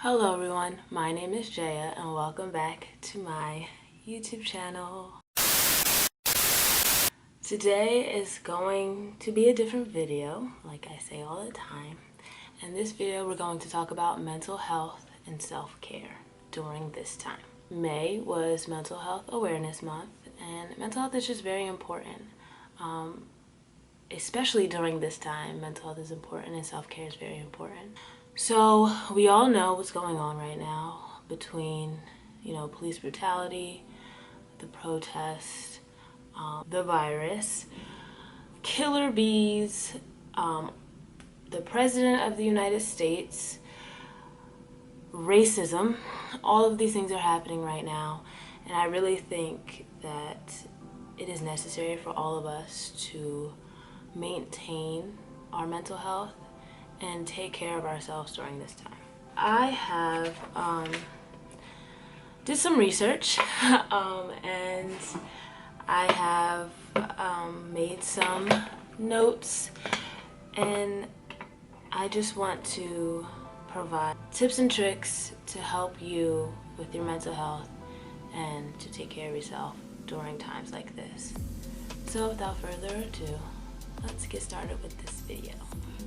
Hello everyone, my name is Jaya and welcome back to my YouTube channel. Today is going to be a different video, like I say all the time. In this video we're going to talk about mental health and self-care during this time. May was Mental Health Awareness Month, and mental health is just very important. Especially during this time, mental health is important and self-care is very important. So we all know what's going on right now between, police brutality, the protests, the virus, killer bees, the President of the United States, racism. All of these things are happening right now, and I really think that it is necessary for all of us to maintain our mental health and take care of ourselves during this time. I have did some research and I have made some notes, and I just want to provide tips and tricks to help you with your mental health and to take care of yourself during times like this. So without further ado, let's get started with this video.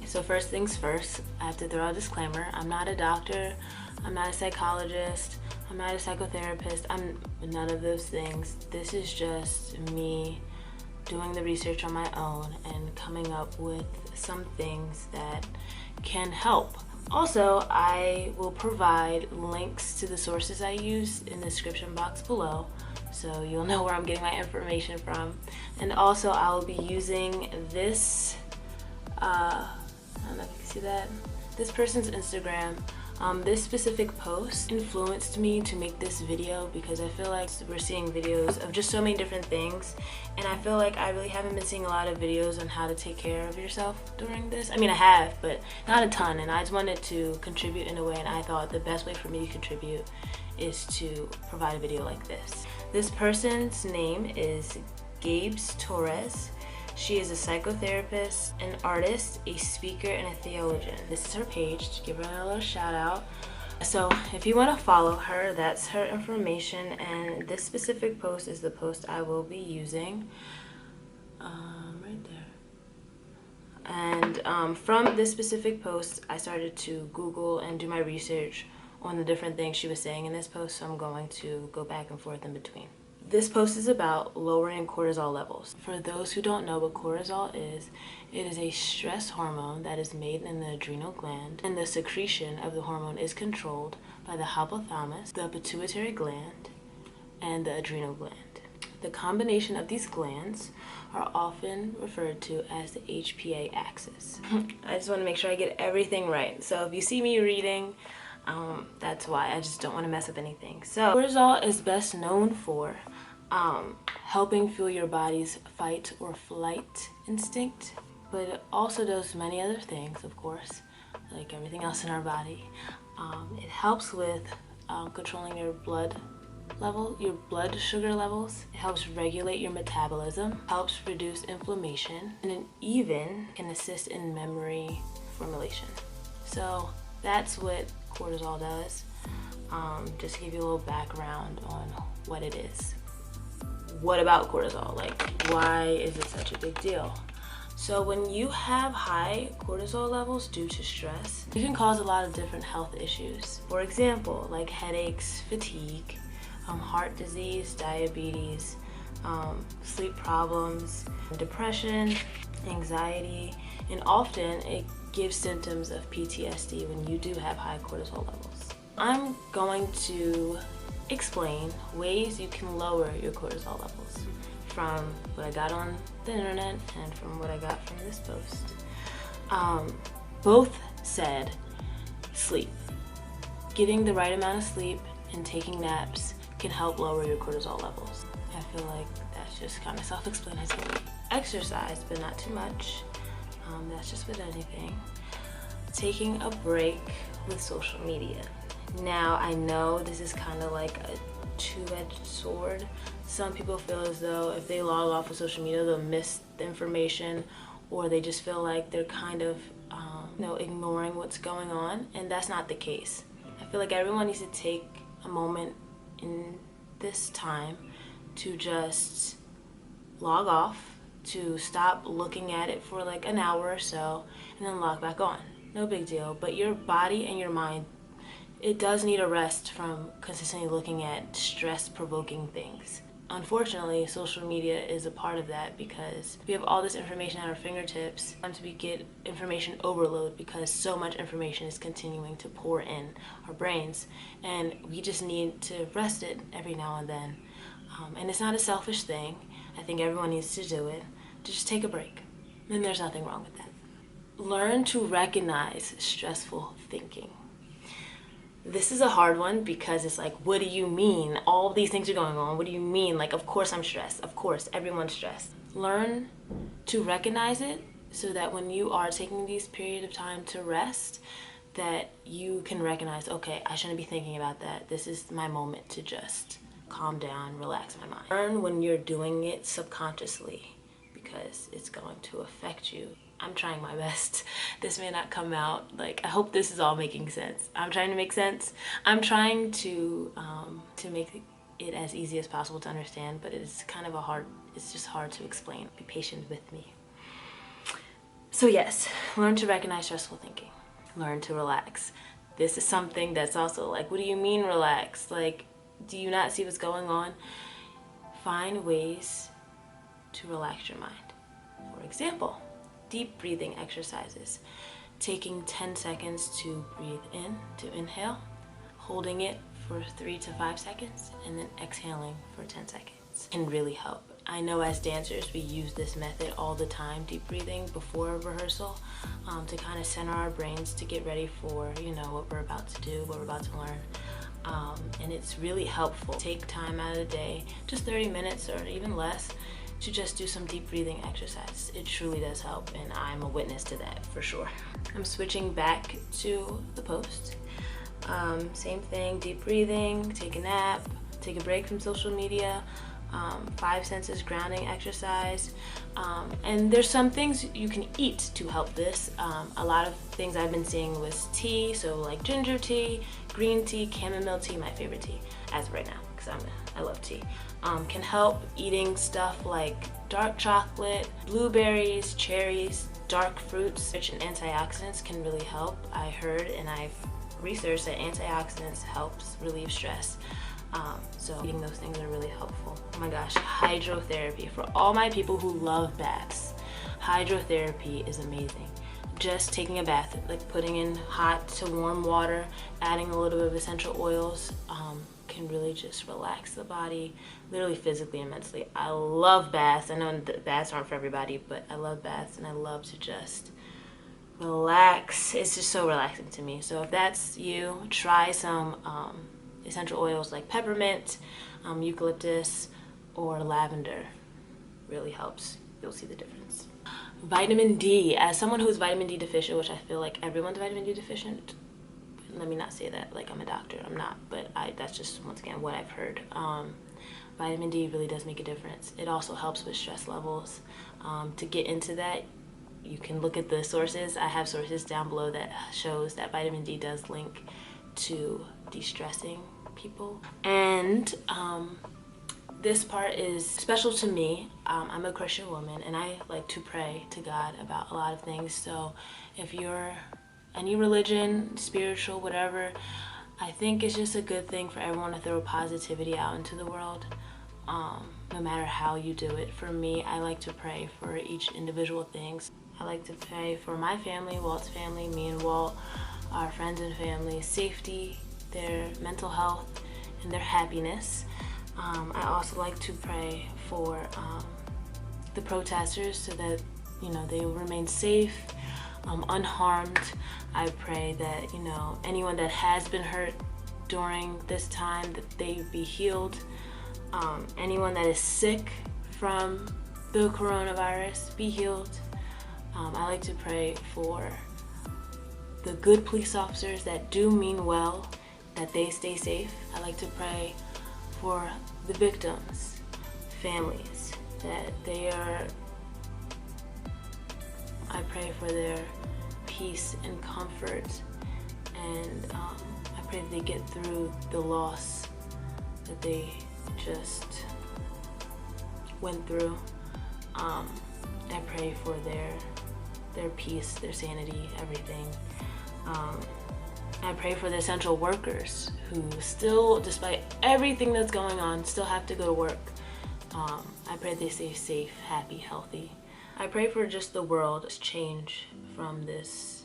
So first things first, I have to throw out a disclaimer. I'm not a doctor, I'm not a psychologist, I'm not a psychotherapist, I'm none of those things. This is just me doing the research on my own and coming up with some things that can help. Also, I will provide links to the sources I use in the description box below, so you'll know where I'm getting my information from. And also I will be using this, I don't know if you can see that, this person's Instagram. This specific post influenced me to make this video because I feel like we're seeing videos of just so many different things, and I feel like I really haven't been seeing a lot of videos on how to take care of yourself during this. I mean, I have, but not a ton, and I just wanted to contribute in a way, and I thought the best way for me to contribute is to provide a video like this. This person's name is Gabes Torres. She is a psychotherapist, an artist, a speaker, and a theologian. This is her page, to give her a little shout out. So if you want to follow her, that's her information, and this specific post is the post I will be using right there. And from this specific post, I started to Google and do my research on the different things she was saying in this post, so I'm going to go back and forth in between. This post is about lowering cortisol levels. For those who don't know what cortisol is, it is a stress hormone that is made in the adrenal gland, and the secretion of the hormone is controlled by the hypothalamus, the pituitary gland, and the adrenal gland. The combination of these glands are often referred to as the HPA axis. I just want to make sure I get everything right. So if you see me reading, that's why. I just don't want to mess up anything. So cortisol is best known for helping fuel your body's fight or flight instinct, but it also does many other things, of course, like everything else in our body. It helps with controlling your blood sugar levels. It helps regulate your metabolism, helps reduce inflammation, and it even can assist in memory formulation. So that's what cortisol does. Just to give you a little background on what it is. What about cortisol? Like, why is it such a big deal? So when you have high cortisol levels due to stress, it can cause a lot of different health issues. For example, like headaches, fatigue, heart disease, diabetes, sleep problems, depression, anxiety, and often it gives symptoms of PTSD when you do have high cortisol levels. I'm going to explain ways you can lower your cortisol levels from what I got on the internet and from what I got from this post. Both said sleep. Getting the right amount of sleep and taking naps can help lower your cortisol levels. I feel like that's just kind of self-explanatory. Exercise, but not too much. That's just with anything. Taking a break with social media. Now, I know this is kind of like a two-edged sword. Some people feel as though if they log off of social media, they'll miss the information, or they just feel like they're kind of ignoring what's going on, and that's not the case. I feel like everyone needs to take a moment in this time to just log off, to stop looking at it for like an hour or so, and then log back on. No big deal, but your body and your mind, it does need a rest from consistently looking at stress-provoking things. Unfortunately, social media is a part of that because we have all this information at our fingertips. Sometimes we get information overload because so much information is continuing to pour in our brains, and we just need to rest it every now and then. And it's not a selfish thing. I think everyone needs to do it. Just take a break. And there's nothing wrong with that. Learn to recognize stressful thinking. This is a hard one because it's like, what do you mean? All these things are going on. What do you mean? Like, of course I'm stressed. Of course, everyone's stressed. Learn to recognize it so that when you are taking these period of time to rest, that you can recognize, okay, I shouldn't be thinking about that. This is my moment to just calm down, relax my mind. Learn when you're doing it subconsciously because it's going to affect you. I'm trying my best. This may not come out, like, I hope this is all making sense. I'm trying to make sense. I'm trying to make it as easy as possible to understand, but it's kind of it's just hard to explain. Be patient with me. So yes, learn to recognize stressful thinking. Learn to relax. This is something that's also like, what do you mean relax? Like, do you not see what's going on? Find ways to relax your mind. For example, deep breathing exercises. Taking 10 seconds to breathe in, to inhale, holding it for 3 to 5 seconds, and then exhaling for 10 seconds can really help. I know as dancers, we use this method all the time, deep breathing before rehearsal, to kind of center our brains to get ready for, what we're about to do, what we're about to learn. And it's really helpful. Take time out of the day, just 30 minutes or even less, to just do some deep breathing exercise. It truly does help, and I'm a witness to that for sure. I'm switching back to the post. Same thing, deep breathing, take a nap, take a break from social media, 5 senses grounding exercise. And there's some things you can eat to help this. A lot of things I've been seeing was tea, so like ginger tea, green tea, chamomile tea, my favorite tea as of right now, because I love tea. Can help. Eating stuff like dark chocolate, blueberries, cherries, dark fruits, rich in antioxidants can really help. I heard and I've researched that antioxidants helps relieve stress. So eating those things are really helpful. Oh my gosh, hydrotherapy. For all my people who love baths, hydrotherapy is amazing. Just taking a bath, like putting in hot to warm water, adding a little bit of essential oils, can really just relax the body, literally physically and mentally. I love baths. I know that baths aren't for everybody, but I love baths and I love to just relax. It's just so relaxing to me. So if that's you, try some essential oils like peppermint, eucalyptus, or lavender. Really helps. You'll see the difference. Vitamin D. As someone who's vitamin D deficient, which I feel like everyone's vitamin D deficient, let me not say that like I'm a doctor, I'm not, but that's just, once again, what I've heard. Vitamin D really does make a difference. It also helps with stress levels. To get into that, you can look at the sources. I have sources down below that shows that vitamin D does link to de-stressing people. And this part is special to me. I'm a Christian woman and I like to pray to God about a lot of things. So if you're any religion, spiritual, whatever, I think it's just a good thing for everyone to throw positivity out into the world, no matter how you do it. For me, I like to pray for each individual things. I like to pray for my family, Walt's family, me and Walt, our friends and family, safety, their mental health, and their happiness. I also like to pray for the protesters so that, they will remain safe, unharmed. I pray that, anyone that has been hurt during this time, that they be healed. Anyone that is sick from the coronavirus, be healed. I like to pray for the good police officers that do mean well, that they stay safe. I like to pray for the victims, families, that I pray for their peace and comfort, and I pray that they get through the loss that they just went through. I pray for their peace, their sanity, everything. I pray for the essential workers who still, despite everything that's going on, still have to go to work. I pray they stay safe, happy, healthy. I pray for just the world to change from this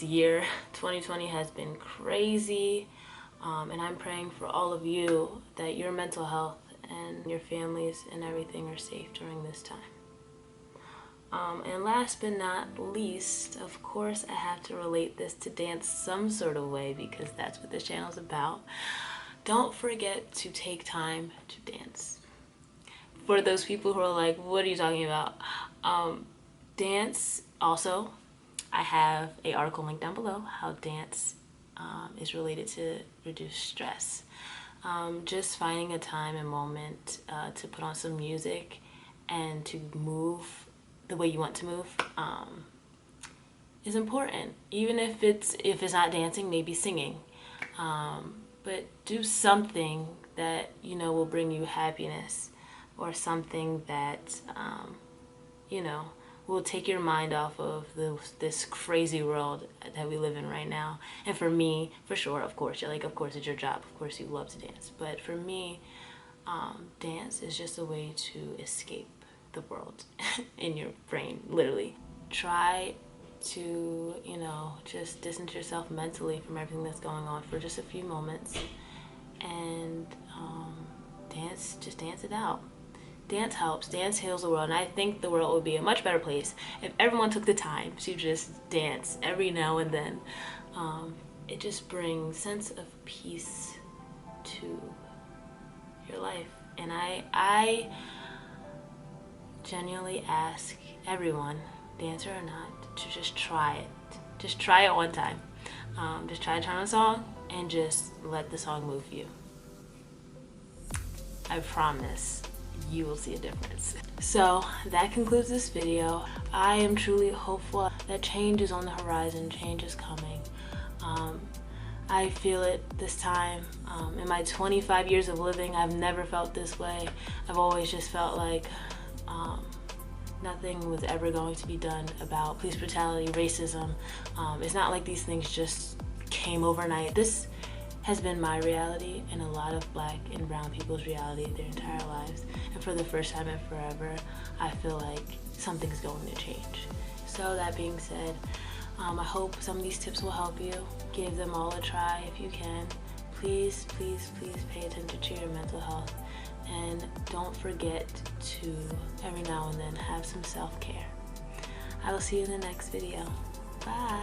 year. 2020 has been crazy, and I'm praying for all of you that your mental health and your families and everything are safe during this time. And last but not least, of course, I have to relate this to dance some sort of way because that's what this channel is about. Don't forget to take time to dance. For those people who are like, what are you talking about? Dance also. I have an article linked down below how dance is related to reduce stress. Just finding a time and moment to put on some music and to move the way you want to move is important. Even if it's not dancing, maybe singing. But do something that you know will bring you happiness, or something that you know will take your mind off of this crazy world that we live in right now. And for me, for sure, of course, of course it's your job, of course you love to dance, but for me, dance is just a way to escape the world in your brain, literally. Try to, you know, just distance yourself mentally from everything that's going on for just a few moments, and just dance it out. Dance helps. Dance heals the world, and I think the world would be a much better place if everyone took the time to just dance every now and then. It just brings sense of peace to your life, and I genuinely ask everyone, dancer or not, to just try it. Just try it one time. Just try to turn on a song and just let the song move you. I promise you will see a difference. So that concludes this video. I am truly hopeful that change is on the horizon, change is coming. I feel it this time. In my 25 years of living, I've never felt this way. I've always just felt like nothing was ever going to be done about police brutality, racism. It's not like these things just came overnight. This has been my reality and a lot of Black and brown people's reality their entire lives. And for the first time in forever, I feel like something's going to change. So that being said, I hope some of these tips will help you. Give them all a try if you can. Please, please, please pay attention to your mental health. And don't forget to, every now and then, have some self-care. I will see you in the next video. Bye.